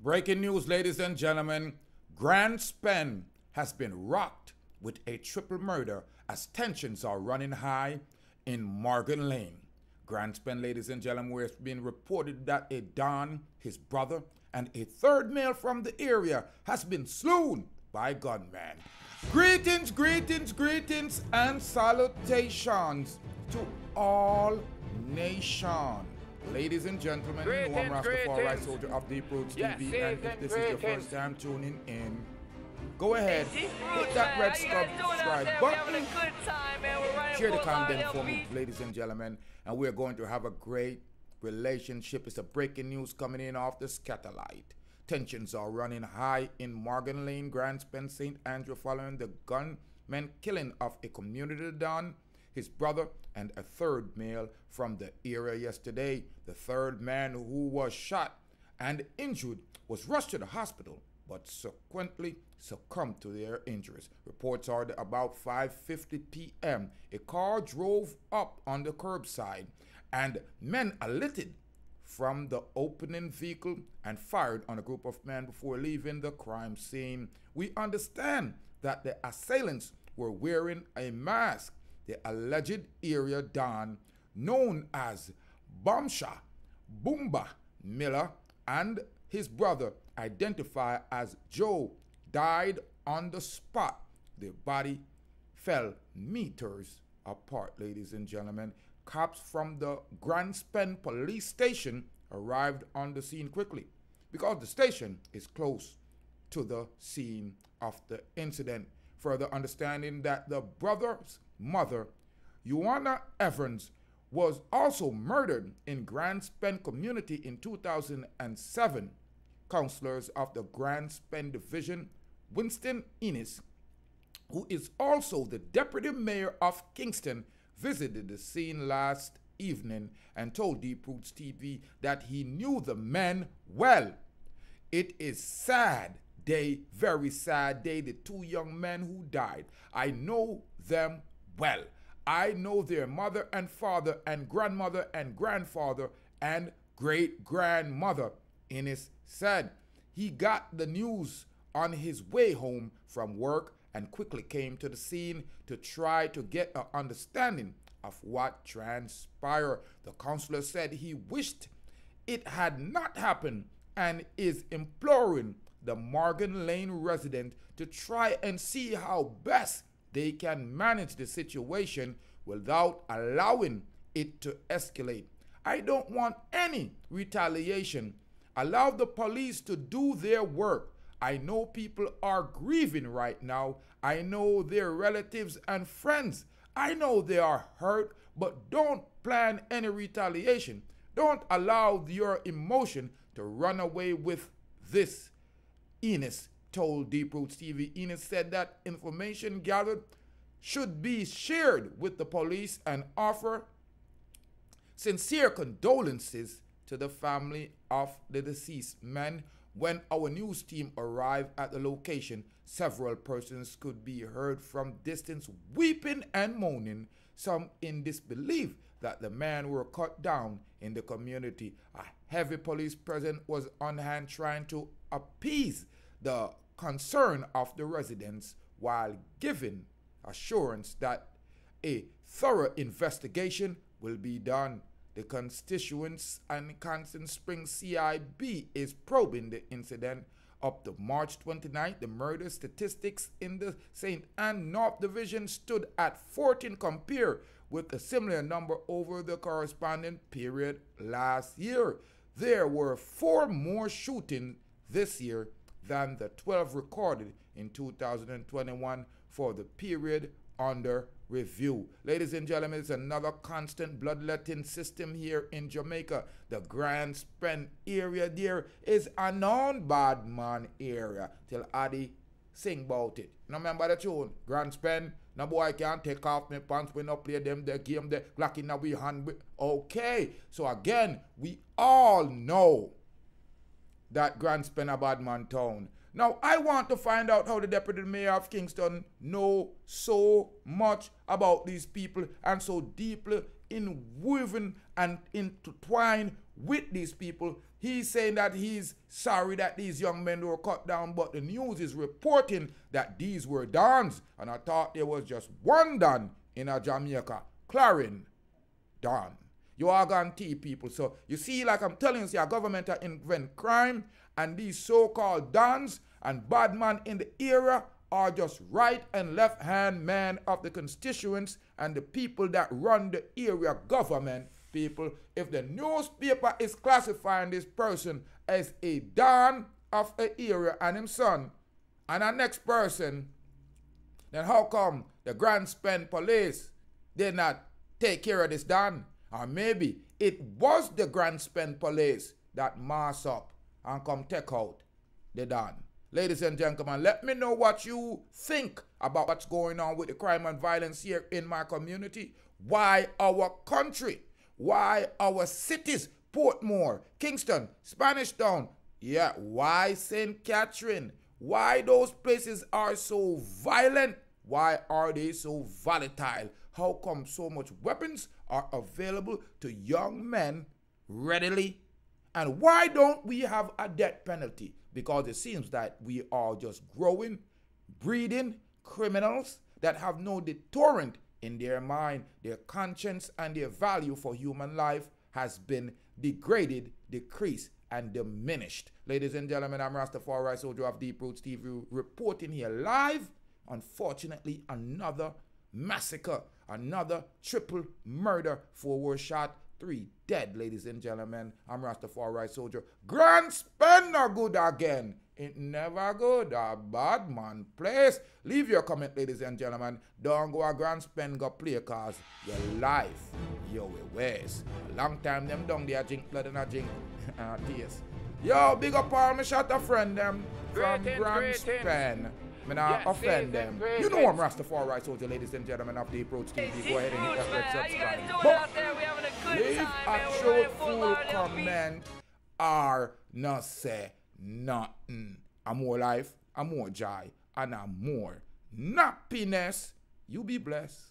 Breaking news, ladies and gentlemen. Grand Spen has been rocked with a triple murder as tensions are running high in Morgan Lane. Grand Spen, ladies and gentlemen, where it's been reported that a Don, his brother, and a third male from the area has been slain by gunmen. Greetings, greetings, greetings, and salutations to all nations. Ladies and gentlemen, you know I'm Rastafari, soldier of Deep Roots TV, and if this is your first time tuning in, go ahead, hit that red subscribe button, share the content for me, ladies and gentlemen, and we're going to have a great relationship. It's a breaking news coming in off the Scatterlight. Tensions are running high in Morgan Lane, Grand Spen, St. Andrew following the gunman killing of a community don, his brother, and a third male from the area yesterday. The third man, who was shot and injured, was rushed to the hospital but subsequently succumbed to their injuries. Reports are that about 5:50 p.m., a car drove up on the curbside and men alighted from the opening vehicle and fired on a group of men before leaving the crime scene. We understand that the assailants were wearing a mask. The alleged area don, known as Bomsha Bomba Miller, and his brother, identified as Joe, died on the spot. The body fell meters apart, ladies and gentlemen. Cops from the Grand Spen police station arrived on the scene quickly because the station is close to the scene of the incident. Further understanding that the brother's mother, Unna Evans, was also murdered in Grand Spen community in 2007. Councillors of the Grand Spen division, Winston Ennis, who is also the deputy mayor of Kingston, visited the scene last evening and told Deep Roots TV that he knew the men well. It is sad day, very sad day, the two young men who died. I know them well. I know their mother and father and grandmother and grandfather and great-grandmother. Ennis said he got the news on his way home from work and quickly came to the scene to try to get an understanding of what transpired. The councillor said he wished it had not happened and is imploring the Morgan Lane resident to try and see how best they can manage the situation without allowing it to escalate. I don't want any retaliation. Allow the police to do their work. I know people are grieving right now. I know their relatives and friends. I know they are hurt, but don't plan any retaliation. Don't allow your emotion to run away with this, Ennis told Deep Roots TV. Ennis said that information gathered should be shared with the police and offer sincere condolences to the family of the deceased men. When our news team arrived at the location, several persons could be heard from distance weeping and moaning, some in disbelief that the men were cut down in the community. A heavy police presence was on hand trying to appease the concern of the residents while giving assurance that a thorough investigation will be done. The constituents and Constant Springs CIB is probing the incident. Up to March 29th, the murder statistics in the St. Anne North Division stood at 14 compared with a similar number over the corresponding period last year. There were 4 more shootings this year than the 12 recorded in 2021 for the period under review. Ladies and gentlemen, it's another constant bloodletting system here in Jamaica. The Grand Spen area there is a non-bad man area till Addy sing about it. You remember the tune? Grand Spen, no boy can't take off my pants when I play them the game, the clock in we hand. Okay, so again, we all know that Grand Spen a bad man town. Now, I want to find out how the Deputy Mayor of Kingston know so much about these people and so deeply inwoven and intertwined with these people. He's saying that he's sorry that these young men were cut down, but the news is reporting that these were Dons. And I thought there was just one Don in Jamaica, Clarin Don. You are guarantee people. So you see, like I'm telling you, see, our government are invent crime, and these so-called Dons and bad men in the area are just right and left hand man of the constituents and the people that run the area government. People, if the newspaper is classifying this person as a Don of an area and his son and the next person, then how come the Grand Spend police did not take care of this Don? Or maybe it was the Grand Spend police that mass up and come take out the Don. Ladies and gentlemen, let me know what you think about what's going on with the crime and violence here in my community. Why our country? Why our cities, Portmore, Kingston, Spanish Town, yeah, why St. Catherine? Why those places are so violent? Why are they so volatile? How come so much weapons are available to young men readily? And why don't we have a death penalty? Because it seems that we are just growing, breeding criminals that have no deterrent in their mind. Their conscience and their value for human life has been degraded, decreased, and diminished. Ladies and gentlemen, I'm Rastafari Soldier of Deep Roots TV reporting here live. Unfortunately, another massacre, another triple murder, 4 were shot, 3 dead, ladies and gentlemen. I'm Rastafari Soldier. Grand Spend no good again. It never good. A bad man place. Leave your comment, ladies and gentlemen. Don't go a Grand Spend go play cause your life, your ways. A long time them down there drink blood and a drink tears. Yo, big up all me shot a friend them from Grand Spend. Me not offend them. You know I'm Rastafari Soldier, ladies and gentlemen of the Approach TV. Go ahead and hit that red subscribe. But leave a truthful comment or not say nothing. I'm more life, I'm more joy, and I'm more happiness. You be blessed.